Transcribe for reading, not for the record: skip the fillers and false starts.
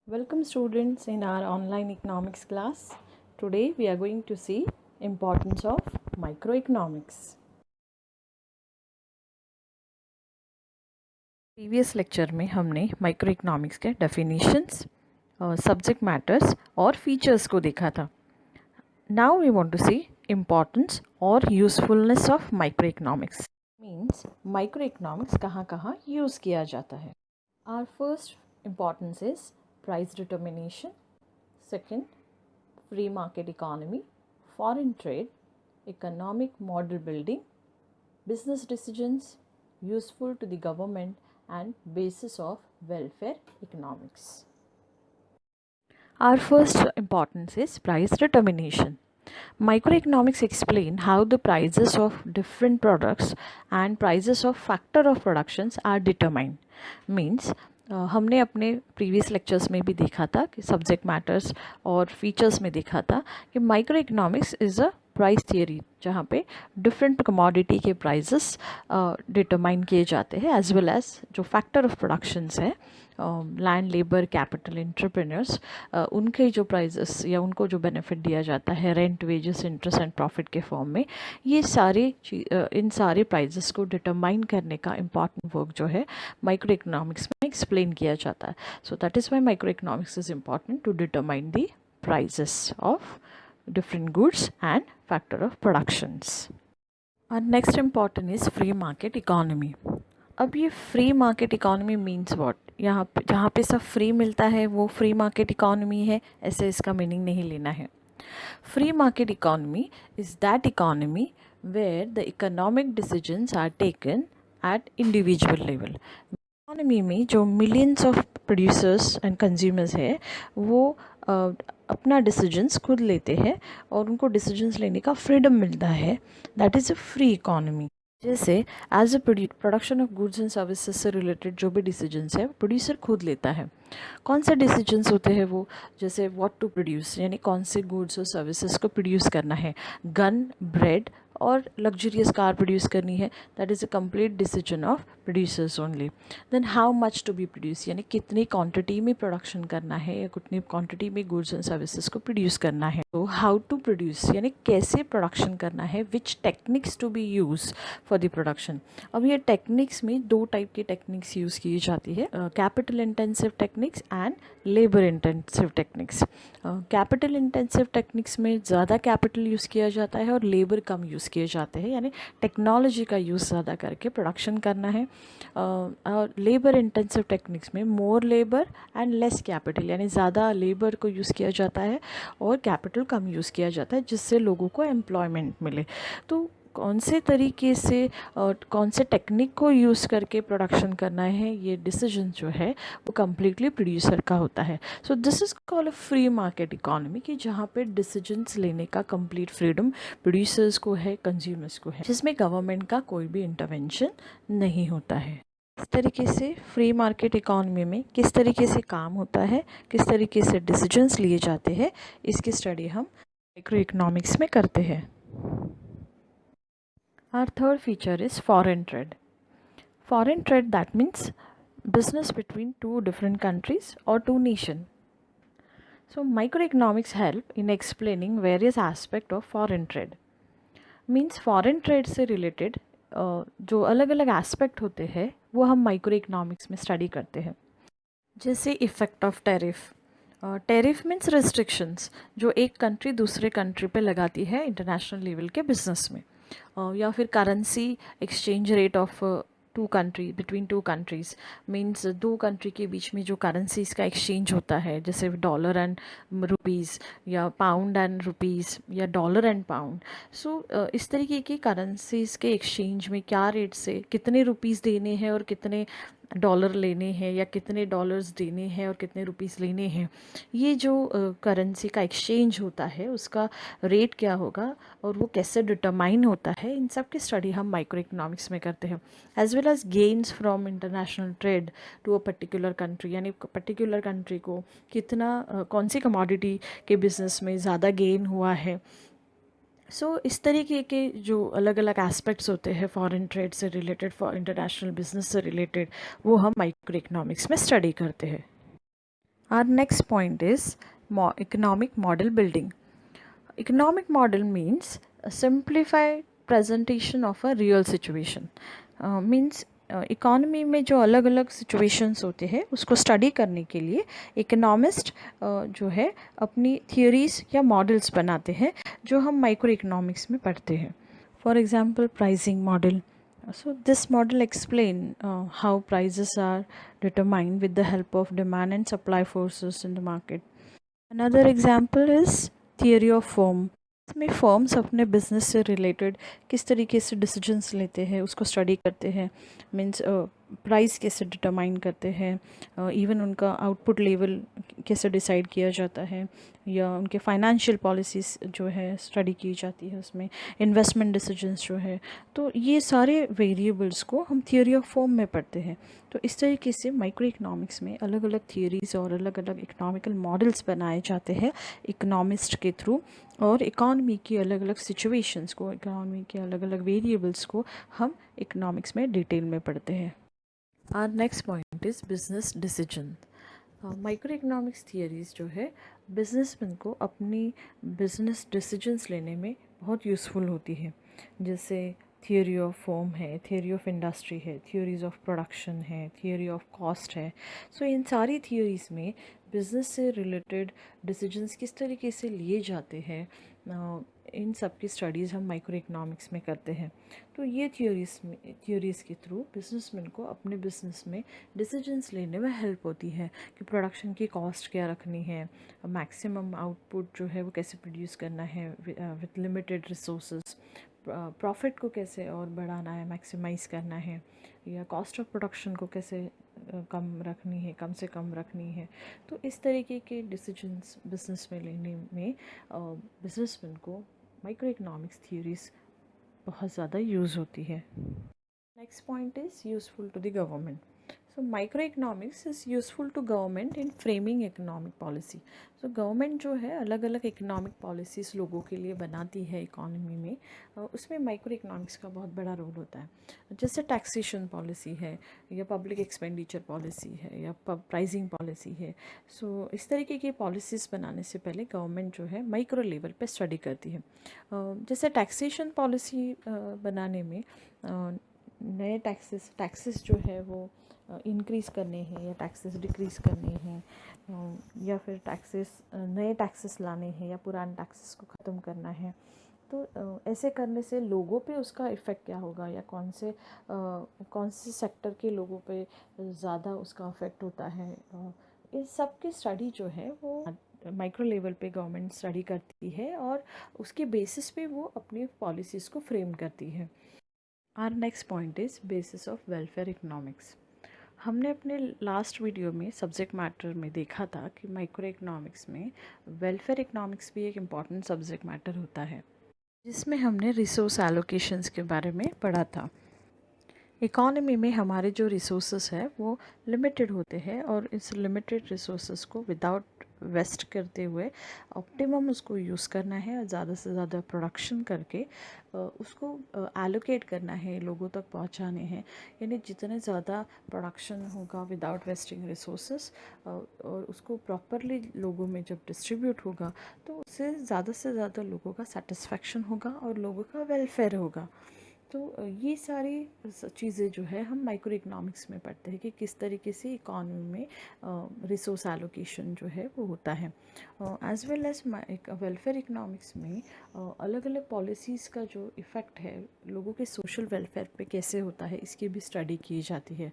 Welcome students in our online economics class. Today we are going to see importance of microeconomics. Previous lecture में हमने microeconomics के definitions, subject matters और features को देखा था. Now we want to see importance और usefulness of microeconomics. Means microeconomics कहाँ कहाँ यूज़ किया जाता है. Our first importance is price determination. Second, free market economy, foreign trade, economic model building, business decisions useful to the government and basis of welfare economics. Our first importance is price determination. Microeconomics explain how the prices of different products and prices of factor of productions are determined. Means हमने अपने previous lectures में भी देखा था कि subject matters और features में देखा था कि micro is a price theory जहाँ पे डिफरेंट कमोडिटी के प्राइसेस डिटरमाइन किए जाते हैं एज वेल एज जो फैक्टर ऑफ प्रोडक्शंस है लैंड लेबर कैपिटल एंटरप्रेन्योर्स उनके जो प्राइजेस या उनको जो बेनिफिट दिया जाता है rent wages interest and profit के फॉर्म में, ये सारे इन सारे प्राइजेस को डिटरमाइन करने का इम्पॉर्टेंट वर्क जो है माइक्रो इकोनॉमिक्स में एक्सप्लेन किया जाता है. So that is why microeconomics is important to determine the prices of different goods and factor of productions. Our next important is free market economy. अब ये free market economy means what. यहाँ पे जहाँ पे सब free मिलता है वो फ्री मार्केट इकॉनमी है, ऐसे इसका मीनिंग नहीं लेना है. Free market economy is that economy where the economic decisions are taken at individual level. Economy में जो millions of producers and consumers है वो अपना डिसीजंस खुद लेते हैं और उनको डिसीजंस लेने का फ्रीडम मिलता है. That is a free economy. जैसे as a production of goods and services से रिलेटेड जो भी डिसीजंस है प्रोड्यूसर खुद लेता है. कौन से डिसीजंस होते हैं वो, जैसे व्हाट टू प्रोड्यूस यानी कौन से गुड्स और सर्विसेज को प्रोड्यूस करना है. गन, ब्रेड और लग्जरियस कार प्रोड्यूस करनी है, that is a complete decision of producers only. Then how much to be produce यानी कितनी क्वांटिटी में प्रोडक्शन करना है या कितनी क्वांटिटी में गुड्स एंड सर्विसेज को प्रोड्यूस करना है. तो हाउ टू प्रोड्यूस यानी कैसे प्रोडक्शन करना है, which techniques to be used for the production. अब ये टेक्निक्स में दो टाइप की टेक्निक्स यूज़ की जाती है, capital intensive techniques and labour intensive techniques. Capital intensive techniques में ज़्यादा कैपिटल यूज़ किया जाता है और लेबर कम यूज़ किए जाते हैं, यानी टेक्नोलॉजी का यूज़ ज़्यादा करके प्रोडक्शन करना है. और लेबर इंटेंसिव टेक्निक्स में मोर लेबर एंड लेस कैपिटल यानी ज़्यादा लेबर को यूज़ किया जाता है और कैपिटल कम यूज़ किया जाता है जिससे लोगों को एम्प्लॉयमेंट मिले. तो कौन से तरीके से और कौन से टेक्निक को यूज़ करके प्रोडक्शन करना है, ये डिसीजन जो है वो कम्प्लीटली प्रोड्यूसर का होता है. So this is called a free market economy कि जहाँ पे डिसीजंस लेने का कंप्लीट फ्रीडम प्रोड्यूसर्स को है, कंज्यूमर्स को है, जिसमें गवर्नमेंट का कोई भी इंटरवेंशन नहीं होता है. इस तरीके से फ्री मार्केट इकॉनमी में किस तरीके से काम होता है, किस तरीके से डिसीजंस लिए जाते हैं, इसकी स्टडी हम माइक्रो इकोनॉमिक्स में करते हैं. Our third feature is foreign trade. Foreign trade, that means business between two different countries or two nations. So microeconomics help in explaining various aspects of foreign trade. Means foreign trade से related जो अलग अलग aspect होते हैं वो हम micro economics में study करते हैं. जैसे effect of tariff. Tariff means restrictions जो एक कंट्री दूसरे कंट्री पे लगाती है इंटरनेशनल लेवल के बिजनेस में. या फिर currency exchange rate of two country between two countries means दो कंट्री के बीच में जो करेंसीज़ का एक्सचेंज होता है, जैसे डॉलर एंड रुपीज़ या पाउंड एंड रुपीज़ या डॉलर एंड पाउंड. सो इस तरीके की करेंसीज़ के एक्सचेंज में क्या रेट से कितने रुपीज़ देने हैं और कितने डॉलर लेने हैं या कितने डॉलर्स देने हैं और कितने रुपीस लेने हैं, ये जो करेंसी का एक्सचेंज होता है उसका रेट क्या होगा और वो कैसे डिटरमाइन होता है, इन सब की स्टडी हम माइक्रो इकोनॉमिक्स में करते हैं. As well as gains from international trade to a particular country यानी पर्टिकुलर कंट्री को कितना कौन सी कमोडिटी के बिजनेस में ज़्यादा गेन हुआ है. सो इस तरीके के जो अलग अलग एस्पेक्ट्स होते हैं फॉरेन ट्रेड से रिलेटेड, फॉर इंटरनेशनल बिजनेस से रिलेटेड, वो हम माइक्रो इकोनॉमिक्स में स्टडी करते हैं. Our next point is economic model building. Economic model means a simplified presentation of a real situation. Means economy में जो अलग अलग सिचुएशंस होते हैं उसको स्टडी करने के लिए इकोनॉमिस्ट जो है अपनी थियोरीज या मॉडल्स बनाते हैं जो हम माइक्रो इकोनॉमिक्स में पढ़ते हैं. For example pricing model. So this model explain how prices are determined with the help of demand and supply forces in the market. Another example is theory of firm. इसमें firms अपने business से related किस तरीके से decisions लेते हैं उसको study करते हैं. मीन्स प्राइस कैसे डिटरमाइन करते हैं, इवन उनका आउटपुट लेवल कैसे डिसाइड किया जाता है, या उनके फाइनेंशियल पॉलिसीज़ जो है स्टडी की जाती है उसमें, इन्वेस्टमेंट डिसीजंस जो है. तो ये सारे वेरिएबल्स को हम थियोरी ऑफ फॉर्म में पढ़ते हैं. तो इस तरीके से माइक्रो इकोनॉमिक्स में अलग अलग थियोरीज़ और अलग अलग इकोनॉमिकल मॉडल्स बनाए जाते हैं इकोनॉमिस्ट के थ्रू, और इकॉनमी की अलग अलग सिचुएशंस को, इकॉनमी के अलग अलग वेरिएबल्स को हम इकोनॉमिक्स में डिटेल में पढ़ते हैं. Our next point is business decision. Micro economics theories जो है बिजनेसमैन को अपनी बिजनेस डिसीजंस लेने में बहुत यूज़फुल होती है. जैसे थियोरी ऑफ फॉर्म है, थियोरी ऑफ इंडस्ट्री है, थियोरीज ऑफ प्रोडक्शन है, थियोरी ऑफ कॉस्ट है. सो इन सारी थियोरीज़ में बिज़नेस से रिलेटेड डिसीजंस किस तरीके से लिए जाते हैं, इन सब की स्टडीज़ हम माइक्रो इकोनॉमिक्स में करते हैं. तो ये थियोरीज़ के थ्रू बिजनेसमैन को अपने बिजनेस में डिसीजंस लेने में हेल्प होती है कि प्रोडक्शन की कॉस्ट क्या रखनी है, मैक्सिमम आउटपुट जो है वो कैसे प्रोड्यूस करना है विथ लिमिटेड रिसोर्सेज, प्रॉफिट को कैसे और बढ़ाना है, मैक्सिमाइज़ करना है, या कॉस्ट ऑफ प्रोडक्शन को कैसे कम रखनी है, कम से कम रखनी है. तो इस तरीके के डिसीजंस बिजनेस में लेने में बिजनेसमैन को माइक्रो इकोनॉमिक्स थियोरीज बहुत ज़्यादा यूज़ होती है. Next point is useful to the government. So microeconomics is useful to government in framing economic policy. So government जो है अलग अलग economic policies लोगों के लिए बनाती है इकोनॉमी में, उसमें माइक्रो इकोनॉमिक्स का बहुत बड़ा रोल होता है. जैसे टैक्सेशन पॉलिसी है, या पब्लिक एक्सपेंडिचर पॉलिसी है, या प्राइसिंग पॉलिसी है. सो इस तरीके की पॉलिसीज़ बनाने से पहले गवर्नमेंट जो है माइक्रो लेवल पे स्टडी करती है. जैसे टैक्सेशन पॉलिसी बनाने में नए टैक्सेस जो है वो इंक्रीज़ करने हैं या टैक्सेस डिक्रीज़ करने हैं, या फिर नए टैक्सेस लाने हैं या पुराने टैक्सेस को ख़त्म करना है. तो ऐसे करने से लोगों पे उसका इफ़ेक्ट क्या होगा, या कौन से सेक्टर के लोगों पे ज़्यादा उसका इफ़ेक्ट होता है, इस सब की स्टडी जो है वो माइक्रो लेवल पे गवर्नमेंट स्टडी करती है और उसके बेसिस पे वो अपनी पॉलिसीज़ को फ्रेम करती है. Our next point is basis of welfare economics. हमने अपने लास्ट वीडियो में सब्जेक्ट मैटर में देखा था कि माइक्रो इकोनॉमिक्स में वेलफेयर इकोनॉमिक्स भी एक इम्पॉर्टेंट सब्जेक्ट मैटर होता है, जिसमें हमने रिसोर्स एलोकेशंस के बारे में पढ़ा था. इकोनॉमी में हमारे जो रिसोर्सेस है वो लिमिटेड होते हैं, और इस लिमिटेड रिसोर्सेस को विदाउट वेस्ट करते हुए ऑप्टिमम उसको यूज़ करना है और ज़्यादा से ज़्यादा प्रोडक्शन करके उसको एलोकेट करना है, लोगों तक पहुंचाने हैं. यानी जितने ज़्यादा प्रोडक्शन होगा विदाउट वेस्टिंग रिसोर्सेस और उसको प्रॉपरली लोगों में जब डिस्ट्रीब्यूट होगा तो उससे ज़्यादा लोगों का सेटिस्फेक्शन होगा और लोगों का वेलफेयर होगा. तो ये सारी चीज़ें जो है हम माइक्रो इकोनॉमिक्स में पढ़ते हैं कि किस तरीके से इकोनॉमी में रिसोर्स एलोकेशन जो है वो होता है. As well as welfare economics में अलग अलग पॉलिसीज़ का जो इफ़ेक्ट है लोगों के सोशल वेलफेयर पे कैसे होता है इसकी भी स्टडी की जाती है.